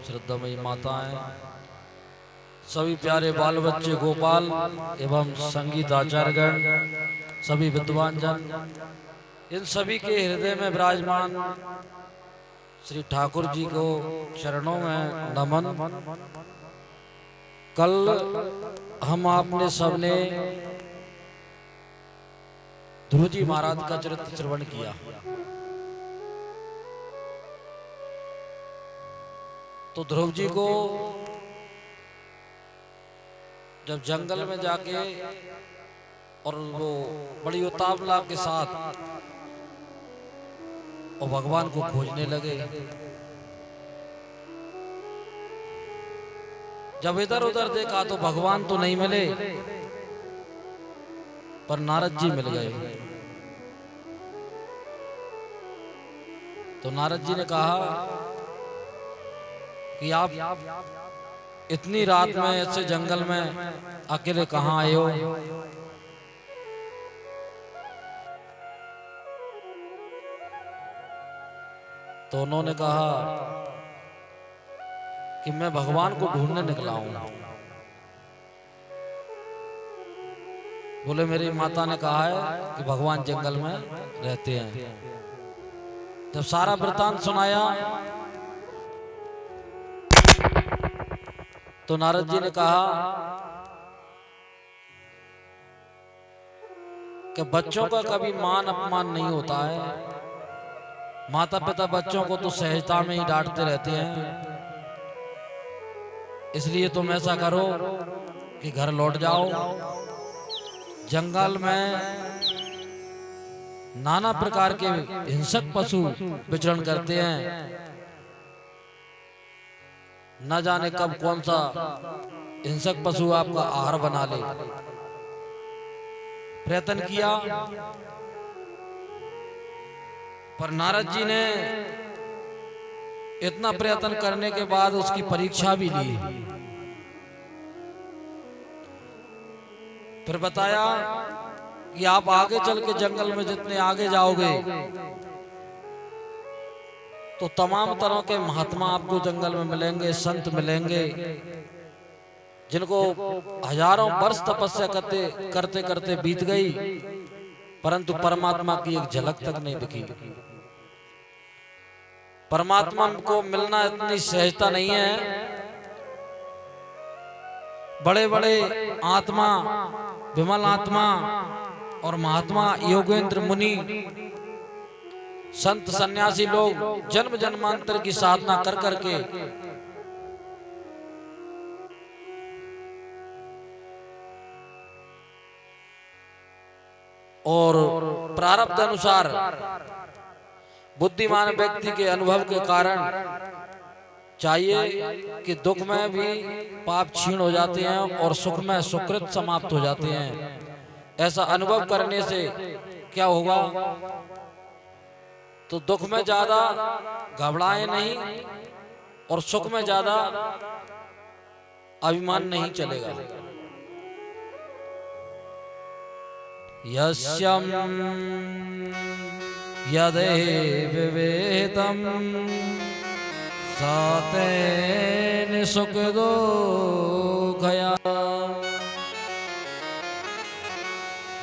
श्रद्धामयी माताएं, सभी प्यारे बाल बच्चे गोपाल एवं संगीत आचार्यगण, सभी विद्वान जन, इन सभी के हृदय में विराजमान श्री ठाकुर जी को चरणों में नमन। कल हम आपने सबने ध्रुव जी महाराज का चरित्र श्रवण किया। तो ध्रुव जी को जब जंगल में जाके और वो बड़ी उतावला के साथ और भगवान को खोजने लगे। जब इधर उधर देखा तो भगवान तो नहीं मिले, पर नारद जी मिल गए। तो नारद जी ने कहा कि आप इतनी रात में ऐसे जंगल में अकेले कहाँ आए हो? तो उन्होंने कहा कि मैं भगवान को ढूंढने निकला हूं। बोले मेरी माता ने कहा है कि भगवान जंगल में रहते हैं। जब सारा वृतांत सुनाया तो नारद जी ने कहा कि बच्चों का कभी मान अपमान नहीं होता है। माता पिता बच्चों को तो सहजता में ही डांटते रहते हैं। इसलिए तुम ऐसा करो कि घर लौट जाओ। जंगल में नाना प्रकार के हिंसक पशु विचरण करते हैं। न जाने कब कौन सा हिंसक पशु आपका आहार बना ले। प्रयत्न किया, पर नारद जी ने इतना प्रयत्न करने के बाद उसकी परीक्षा भी ली। फिर बताया कि आप आगे चल के जंगल में जितने आगे जाओगे तो तमाम तरह के महात्मा आपको जंगल में मिलेंगे, संत मिलेंगे, जिनको हजारों वर्ष तपस्या करते करते बीत गई, परंतु परमात्मा की एक झलक तक नहीं दिखी। परमात्मा को मिलना इतनी सहजता नहीं है। बड़े बड़े आत्मा, विमल आत्मा और महात्मा योगेंद्र मुनि, संत सन्यासी लोग जन्म जन्मांतर की साधना कर करके और प्रारब्ध अनुसार बुद्धिमान व्यक्ति के अनुभव के कारण चाहिए कि दुख में भी पाप क्षीण हो जाते हैं और सुख में सुकृत समाप्त हो जाते हैं। ऐसा अनुभव करने से क्या होगा? तो दुख में ज्यादा घबराए नहीं और सुख में ज्यादा अभिमान नहीं चलेगा। यस्यम यदेव वेदम सातेन सुख दुःखया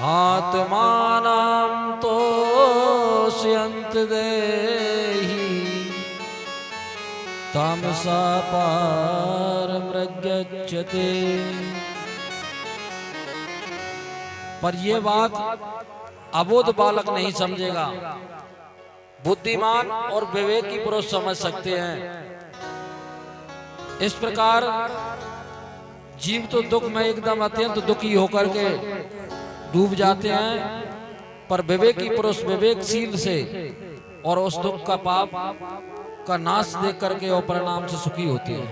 आत्मानं तोष्यन्ति देहि तमसा पारमृग्यच्यते। पर ये बात अबोध बालक नहीं समझेगा। बुद्धिमान और विवेकी पुरुष समझ सकते हैं। इस प्रकार जीव तो दुख में एकदम अत्यंत दुखी होकर के डूब जाते हैं, पर विवेकी पुरुष विवेकशील से और उस दुख का पाप का नाश देख करके और परिणाम से सुखी होते हैं।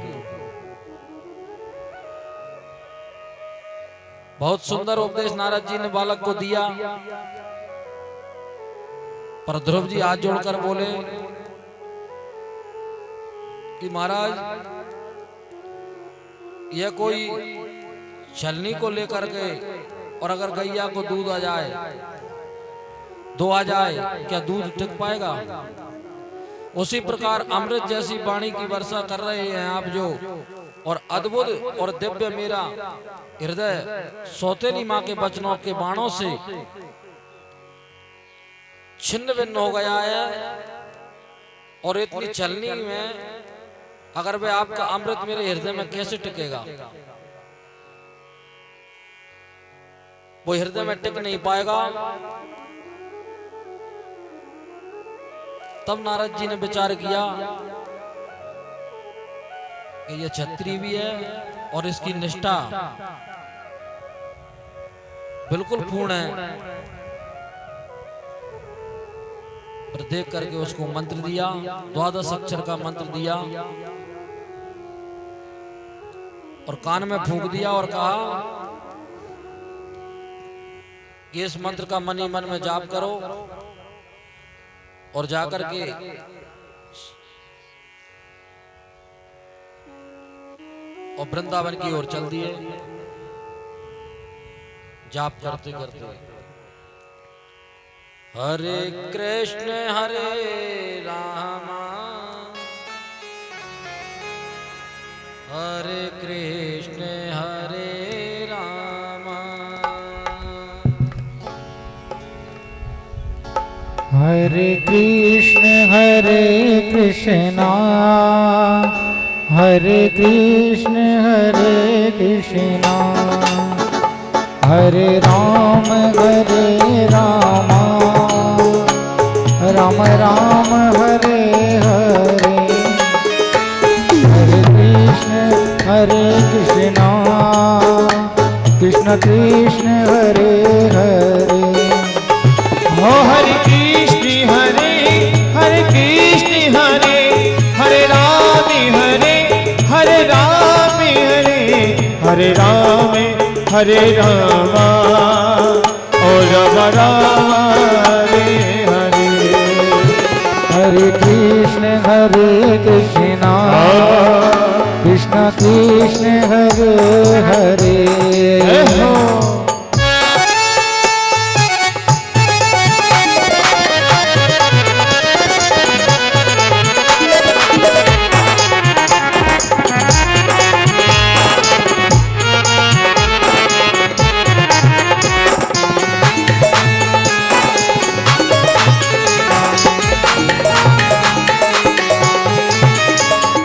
बहुत सुंदर उपदेश नारद जी ने बालक को दिया, पर ध्रुव जी हाथ जोड़कर बोले कि महाराज, यह कोई छलनी को लेकर के और अगर गैया को दूध आ जाए, दो आ जाए, क्या दूध टिक पाएगा? उसी प्रकार अमृत जैसी वाणी की वर्षा कर रहे हैं आप जो, और अद्भुत और दिव्य मेरा हृदय सौतेली माँ के वचनों के बाणों से छिन्न भिन्न हो गया है। और इतनी चलनी में अगर वे आपका अमृत मेरे हृदय में कैसे टिकेगा, वो हृदय में टिक नहीं पाएगा। तब नारद जी ने विचार किया कि ये छत्री भी है और इसकी निष्ठा बिल्कुल पूर्ण है। पर देख करके उसको मंत्र दिया, 12 अक्षर का मंत्र दिया और कान में फूंक दिया और कहा कि इस मंत्र का मन ही मन में जाप करो और जाकर के और वृंदावन की ओर चल दिए जाप करते करते। हरे कृष्ण राम हरे कृष्ण राम हरे कृष्ण हरे कृष्ण हरे राम राम राम हरे हरे। हरे कृष्ण कृष्ण कृष्ण हरे हरे। हो हरे कृष्ण हरे कृष्ण हरे राम हरे राम हरे राम ओ राम राम हरे हरे। हरे कृष्ण कृष्ण कृष्ण हरे हरे।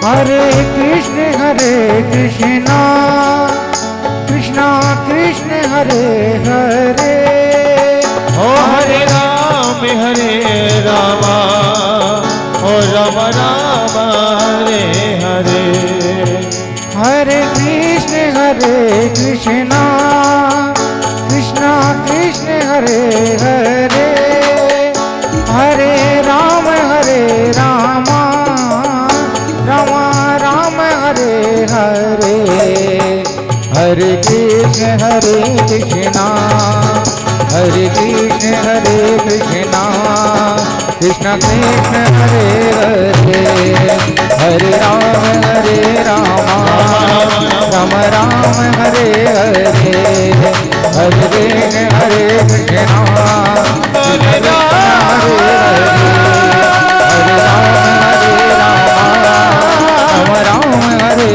हरे कृष्ण कृष्ण कृष्ण हरे हरे। ओ हरे राम ओ राम राम हरे हरे। हरे कृष्ण कृष्ण कृष्ण हरे हरे। हरे राम राम राम हरे हरे। हरे कृष्ण कृष्ण कृष्ण कृष्ण हरे हरे। हरे राम राम राम हरे हरे। हरे कृष्ण कृष्ण हरे राम राम हरे हरे। राम राम हरे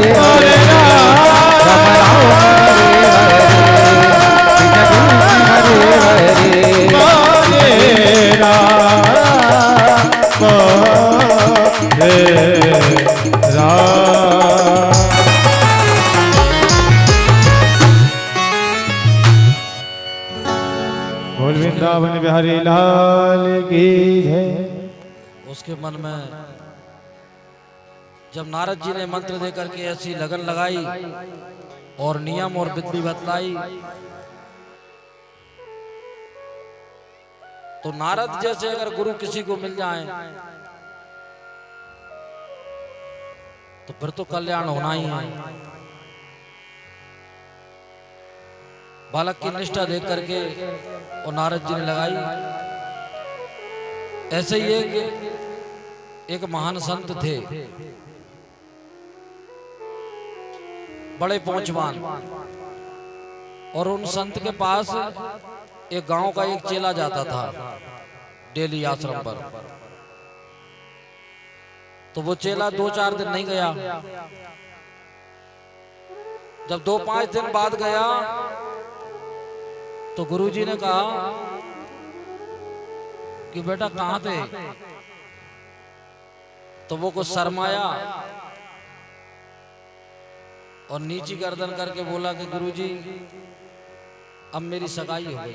बोल वृंदावन बिहारी लाल की जय। उसके मन में जब नारद जी ने मंत्र देकर के ऐसी लगन लगाई और नियम और विधि बतलाई, तो नारद जैसे अगर गुरु किसी को मिल जाए तो फिर तो कल्याण होना ही है। बालक की निष्ठा देख करके और नारद जी ने लगाई। ऐसे ही एक महान संत थे, बड़े पहुंचवान, और उन संत के पास एक गांव का एक चेला जाता था डेली आश्रम पर। तो वो चेला 2-4 दिन नहीं गया। जब 2-5 दिन बाद गया तो गुरुजी ने कहा कि बेटा कहां थे? तो वो कुछ शर्माया और नीची गर्दन करके बोला कि गुरुजी अब मेरी सगाई हो गई।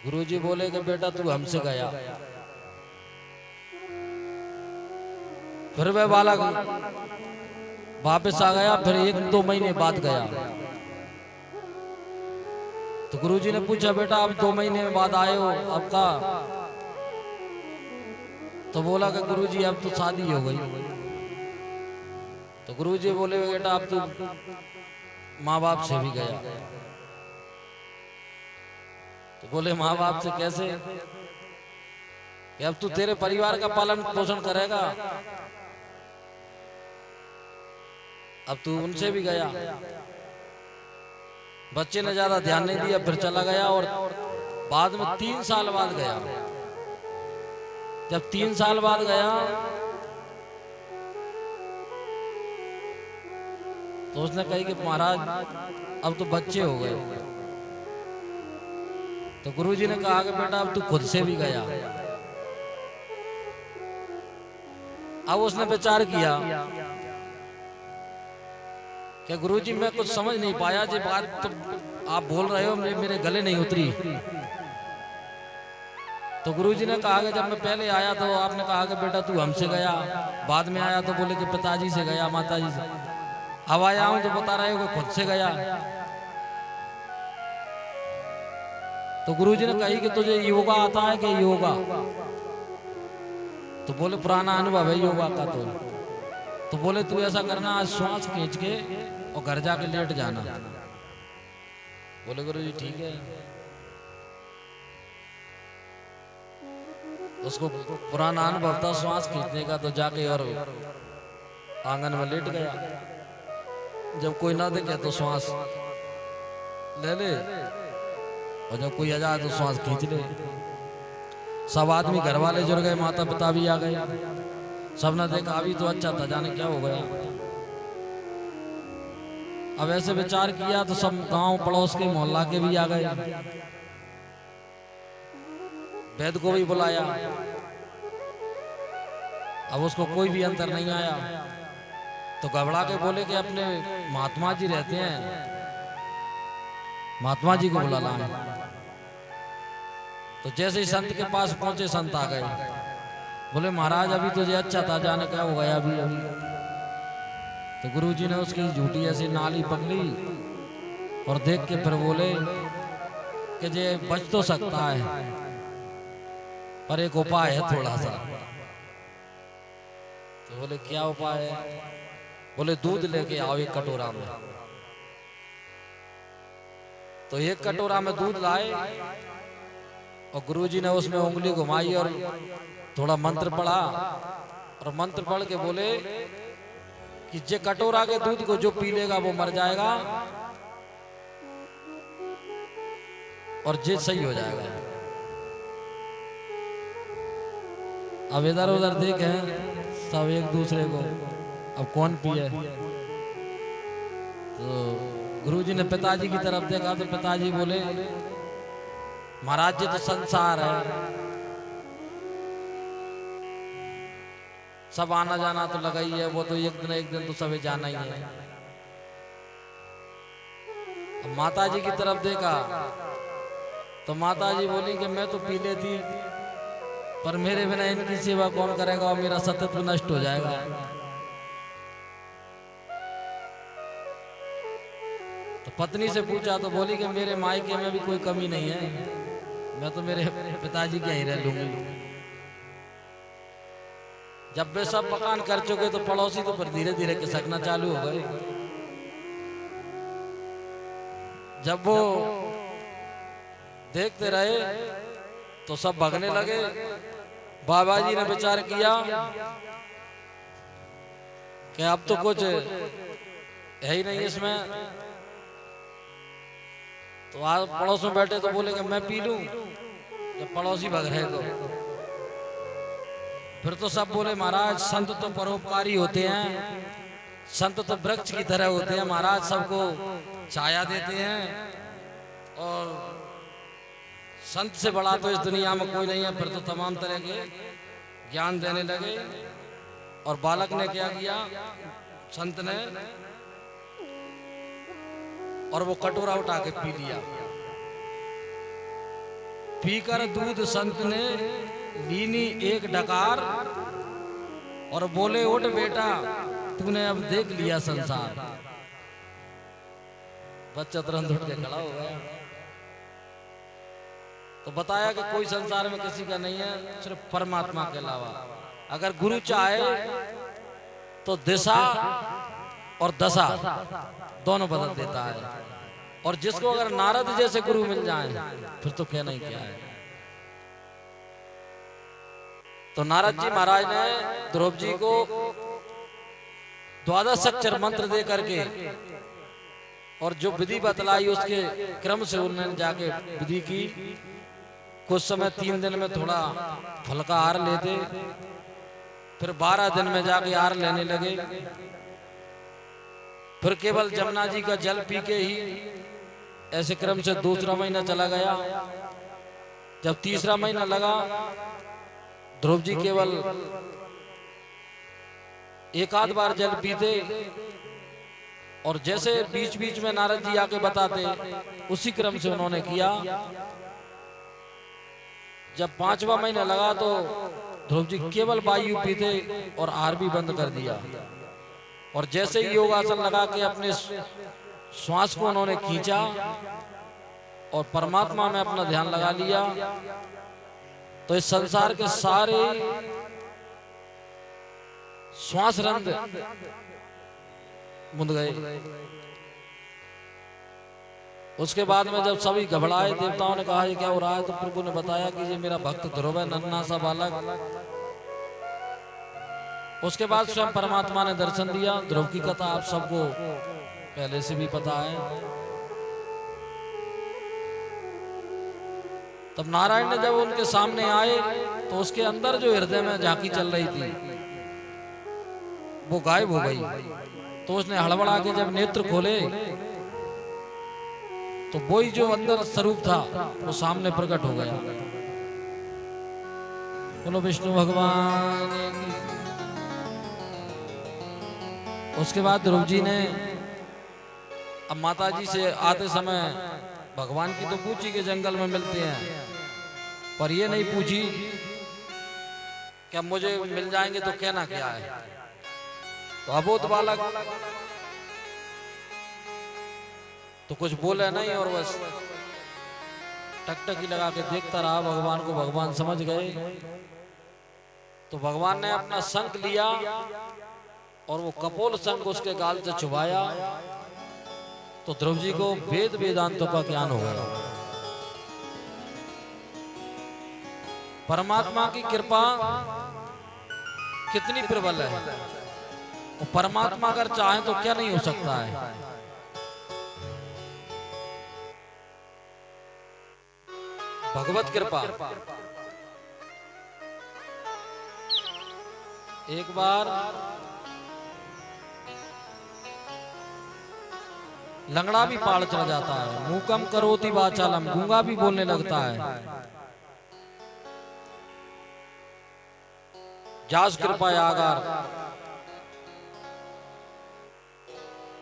गुरुजी बोले कि बेटा तू हमसे गया। फिर वह बालक वापस आ गया, फिर 1-2 महीने बाद गया। तो गुरुजी ने पूछा बेटा आप 2 महीने बाद आए हो, अब का? तो बोला कि गुरुजी अब तो शादी हो गई। तो गुरुजी बोले बेटा अब तू माँ बाप से भी गया। तो बोले माँ बाप से कैसे? कि अब तू तेरे परिवार का पालन पोषण करेगा, अब तू उनसे भी गया। बच्चे ने ज्यादा ध्यान नहीं दिया, फिर चला गया और बाद में 3 साल बाद गया। जब 3 साल बाद गया तो उसने कही कि महाराज अब तो बच्चे हो गए। तो गुरुजी ने कहा कि बेटा अब तू खुद से भी गया। अब उसने विचार किया कि गुरुजी मैं कुछ समझ नहीं पाया, जो बात तो आप बोल रहे हो मेरे गले नहीं उतरी। तो गुरुजी ने कहा कि जब मैं पहले आया तो आपने कहा कि बेटा तू हमसे गया, बाद में आया तो बोले कि पिताजी से गया, माताजी से। अब आया हूं तो बता रहे हो कि खुद से गया। तो गुरुजी ने कही कि तुझे योगा आता है कि योगा? तो बोले पुराना अनुभव है योगा का। तो बोले तू ऐसा करना, आज श्वास खींच के और घर जाके लेट जाना। बोले गुरुजी ठीक है। उसको पुराना अनुभव था श्वास खींचने का, तो जाके और आंगन में लेट गया। जब कोई ना देखे तो श्वास ले ले, और जब कोई आ जाए तो श्वास खींच ले। सब आदमी घर वाले जुड़ गए, माता पिता भी आ गए। सबने देखा अभी तो अच्छा था, जाने क्या हो गया। अब ऐसे विचार किया तो सब गांव पड़ोस के मोहल्ला के भी आ गए। वैद्य को भी बुलाया, अब उसको कोई भी अंतर नहीं आया। तो घबरा के बोले कि अपने महात्मा जी रहते हैं, महात्मा जी को बुला लाए। तो जैसे ही संत के पास पहुंचे, संत आ गए। बोले महाराज अभी तुझे अच्छा था, जाने क्या हो गया अभी अभी। तो गुरुजी ने उसकी झूठी ऐसी नाली पकड़ी और देख के फिर बोले कि ये बच तो सकता है पर एक उपाय है थोड़ा सा। तो बोले क्या उपाय है? बोले दूध लेके आओ 1 कटोरा में। तो 1 कटोरा में दूध लाए और गुरुजी ने उसमें उंगली घुमाई और थोड़ा मंत्र पढ़ा, और मंत्र पढ़ के बोले कि जे कटोरा के दूध को जो पी लेगा वो मर जाएगा और जे सही हो जाएगा। अब इधर उधर देखे सब एक दूसरे को, अब कौन पिए। तो गुरुजी ने पिताजी की तरफ देखा तो पिताजी बोले महाराज जी तो संसार है, सब आना जाना तो लगा ही है, वो तो एक दिन तो सभी जाना ही है। अब माता जी की तरफ देखा तो माता जी बोली कि मैं तो पी लेती, पर मेरे बिना इनकी सेवा कौन करेगा और मेरा सतत नष्ट हो जाएगा। तो पत्नी से पूछा तो बोली कि मेरे मायके में भी कोई कमी नहीं है, मैं तो मेरे पिताजी के ही रह लूंगी। जब वे सब मकान कर चुके तो पड़ोसी तो फिर धीरे धीरे खिसकना चालू हो गए। जब वो देखते रहे तो सब भागने लगे। बाबा जी ने विचार किया कि अब तो कुछ है ही नहीं इसमें। तो आज पड़ोस में बैठे तो बोले कि मैं पी लूं, जब पड़ोसी भाग रहे तो फिर तो सब बोले महाराज संत तो परोपकारी होते हैं, संत तो वृक्ष की तरह होते हैं महाराज, सबको छाया देते हैं और संत से बड़ा तो इस दुनिया में कोई नहीं है। फिर तो तमाम तरह के ज्ञान देने लगे। और बालक ने क्या किया, संत ने, और वो कटोरा उठा के पी लिया। पीकर दूध संत ने लीनी एक डकार और बोले उठ बेटा तूने अब देख लिया संसार। बच्चा तुरंत उठ के खड़ा हो गया। तो बताया कि कोई संसार में किसी का नहीं है सिर्फ परमात्मा के अलावा। अगर गुरु चाहे तो दिशा और दशा दोनों बदल देता है। और जिसको अगर नारद जैसे गुरु मिल जाए फिर तो कहना ही क्या है। तो नारद जी महाराज ने ध्रुव जी को 12 अक्षर मंत्र दे करके और जो विधि बतलाई उसके क्रम से उन्होंने जाके विधि की। कुछ समय 3 दिन में थोड़ा हल्का आहार लेते, फिर 12 दिन में जाके आहार लेने लगे। फिर केवल जमुना जी का जल पी के ही ऐसे क्रम से दूसरा महीना चला गया। जब तीसरा महीना लगा ध्रुव जी केवल एक आध बार जल पीते और जैसे बीच बीच में नारद जी आके बताते उसी क्रम से उन्होंने किया। जब 5वां महीना लगा तो ध्रुव जी केवल वायु पीते और आहार भी बंद कर दिया। और जैसे ही योगासन लगा के अपने श्वास को उन्होंने खींचा और परमात्मा में अपना ध्यान लगा लिया तो इस संसार के सारे श्वास रंध्र मुंद गए। उसके बाद में जब सभी घबराए, देवताओं ने कहा ये क्या हो रहा है, तो प्रभु ने बताया कि ये मेरा भक्त ध्रुव है, नन्हा सा बालक। उसके बाद स्वयं परमात्मा ने दर्शन दिया। ध्रुव की कथा आप सबको पहले से भी पता है। तब नारायण ने जब उनके सामने आए तो उसके अंदर जो हृदय में झांकी चल रही थी वो गायब हो गई। तो उसने हड़बड़ा के जब नेत्र खोले तो वही जो अंदर स्वरूप था वो सामने प्रकट हो गया। बोलो विष्णु भगवान की। उसके बाद ध्रुव जी ने अब माता जी से आते समय भगवान की तो पूछी कि जंगल में मिलते हैं, पर ये नहीं पूछी कि अब मुझे मिल जाएंगे तो कहना क्या है। तो अबोध बालक तो कुछ बोले नहीं और बस टकटकी लगा के देखता रहा भगवान को। भगवान समझ गए तो भगवान ने अपना शंख लिया और वो कपोल शंख उसके गाल से चुभाया तो ध्रुव जी को वेद वेदांतों का ज्ञान हो गया। परमात्मा की कृपा कितनी प्रबल है। और परमात्मा अगर चाहे तो क्या नहीं हो सकता है। भगवत कृपा। एक बार लंगड़ा भी पहाड़ चढ़ जाता है, मूकम करोति वाचालम, गूंगा भी बोलने लगता है। जास कृपा आगार।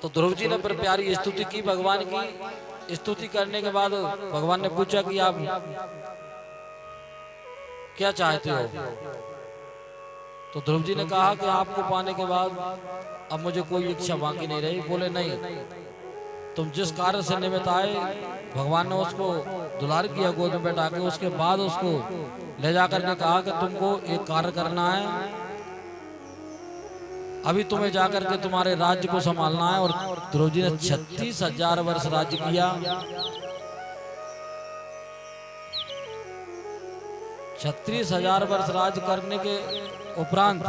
तो ध्रुव जी ने फिर प्यारी स्तुति की भगवान की। स्तुति करने के बाद भगवान ने पूछा कि आप क्या चाहते हो। तो ध्रुव जी ने कहा कि आपको पाने के बाद अब मुझे कोई इच्छा बाकी नहीं रही। बोले नहीं, तुम जिस कार्य से निमित्त आए भगवान ने उसको दुलार किया गोद में बैठा के। उसके बाद उसको ले जाकर के कहा कि तुमको एक कार्य करना है, अभी तुम्हें जाकर के तुम्हारे राज्य को संभालना है। और ध्रुव जी ने 36,000 वर्ष राज्य किया। 36,000 वर्ष राज्य करने के उपरांत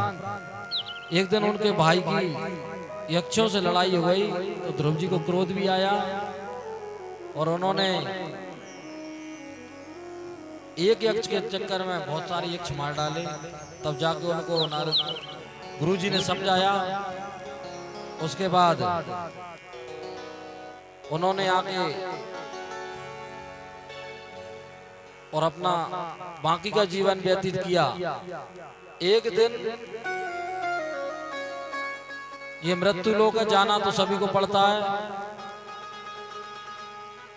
एक दिन उनके भाई की यक्षों से लड़ाई हो गई तो ध्रुव जी को क्रोध भी आया और उन्होंने एक यक्ष के चक्कर में बहुत सारे यक्ष मार डाले। तब जाके उनको गुरुजी ने समझाया। उसके बाद उन्होंने आके और अपना बाकी का जीवन व्यतीत किया। एक दिन ये मृत्यु लोक है, जाना तो सभी को पड़ता है।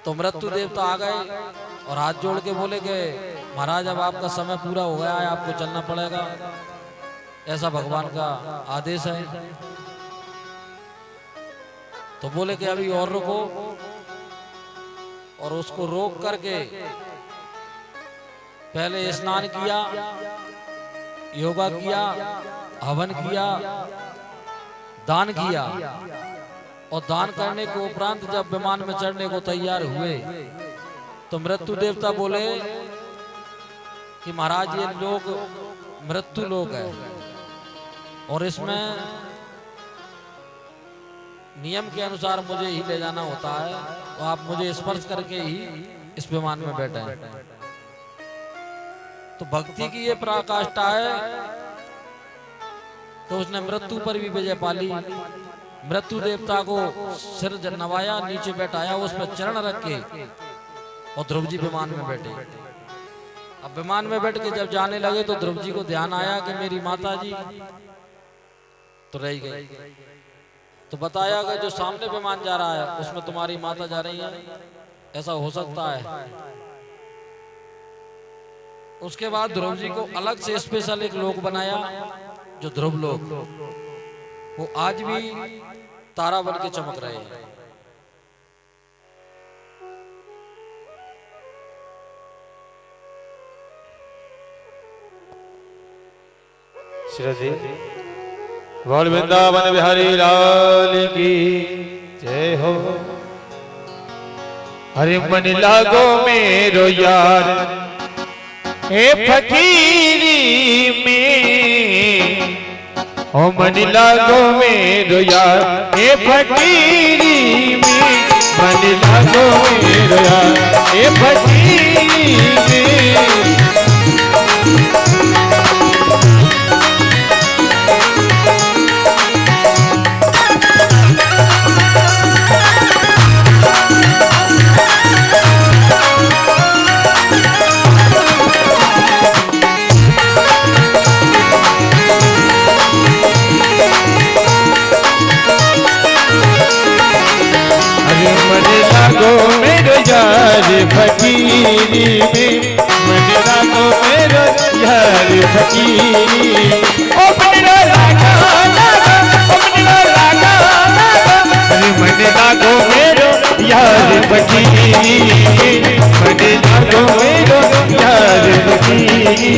तो मृत्यु देवता आ गए और हाथ जोड़ के बोले कि महाराज अब आपका समय पूरा हो गया है, आपको चलना पड़ेगा, ऐसा भगवान का आदेश है। तो बोले कि अभी और रुको, और उसको रोक करके पहले स्नान किया, योगा किया, हवन किया, दान किया। और दान करने के उपरांत जब विमान में चढ़ने को तैयार हुए तो मृत्यु देवता बोले कि महाराज ये लोग मृत्यु लोक है और इसमें नियम के अनुसार मुझे ही ले जाना होता है, तो आप मुझे स्पर्श करके ही इस विमान में बैठे हैं। तो भक्ति की ये पराकाष्ठा है। तो उसने मृत्यु पर भी विजय पाली। मृत्यु देवता को सिर नवाया, नीचे बैठाया, उस पर चरण रख के और ध्रुव जी विमान में बैठे। अब विमान में बैठ के जब जाने लगे तो ध्रुव जी को ध्यान आया कि मेरी माता जी तो रह गई। तो बताया कि जो सामने विमान जा रहा है उसमें तुम्हारी माता जा रही है, ऐसा हो सकता है। उसके बाद ध्रुव जी को अलग से स्पेशल एक लोक बनाया जो ध्रुव लोक, वो आज भी तारा बन के चमक रहे हैं। श्रद्धे बोल वृंदावन बिहारी लाल की जय हो। हरे मन लागो मेरो यार हे फकीरी में, ओ मन लागो मेरो यार हे फकीरी में, मन लागो मेरो यार हे फकीरी में। फकीरी में मन लागो मेरो यार फकीरी। ओ मन लागा लागा, ओ मन लागा लागा, अरे मन लागो मेरो यार फकीरी, मन लागो मेरो यार फकीरी।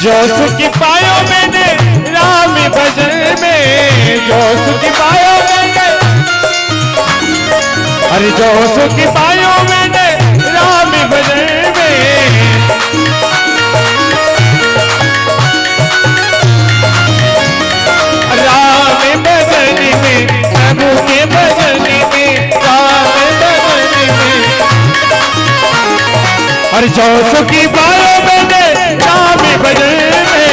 जो सुख पायो मैंने राम भजन में, जो सुख पायो मैंने, अरे जो सुख पायो मैंने राम भजन में। राम भजन में, प्रभु के भजन में, राम भजन में, अरे जो सुख पायो मैंने राम भजन में।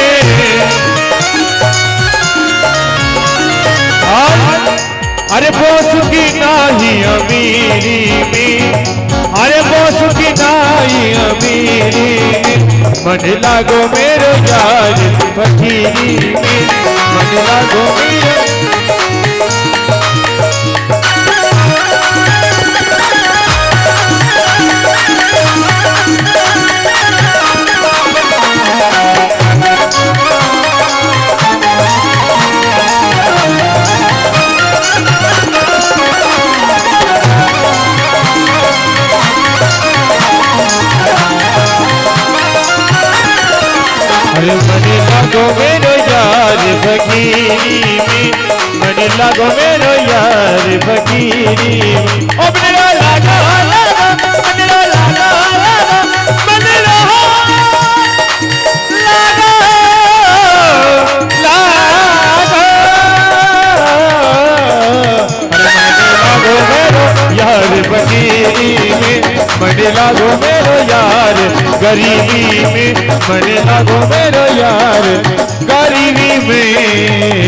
अरे वो सुखी नाही अमीरी में, अरे वो सुखी नाही अमीरी में, मन लागो मेरो यार फकीरी में, मन लागो मेरो। अरे मन लागो मेरो यार फकीरी में, मन लागो मेरो यार फकीरी में। ओ मेरा लागा लागा, मेरा लागा लागा, मन रहो लागा लागा। अरे मन लागो मेरो यार फकीरी में, मन लागो मेरो यार गरीबी में, मन लागो मेरो यार गरीबी में।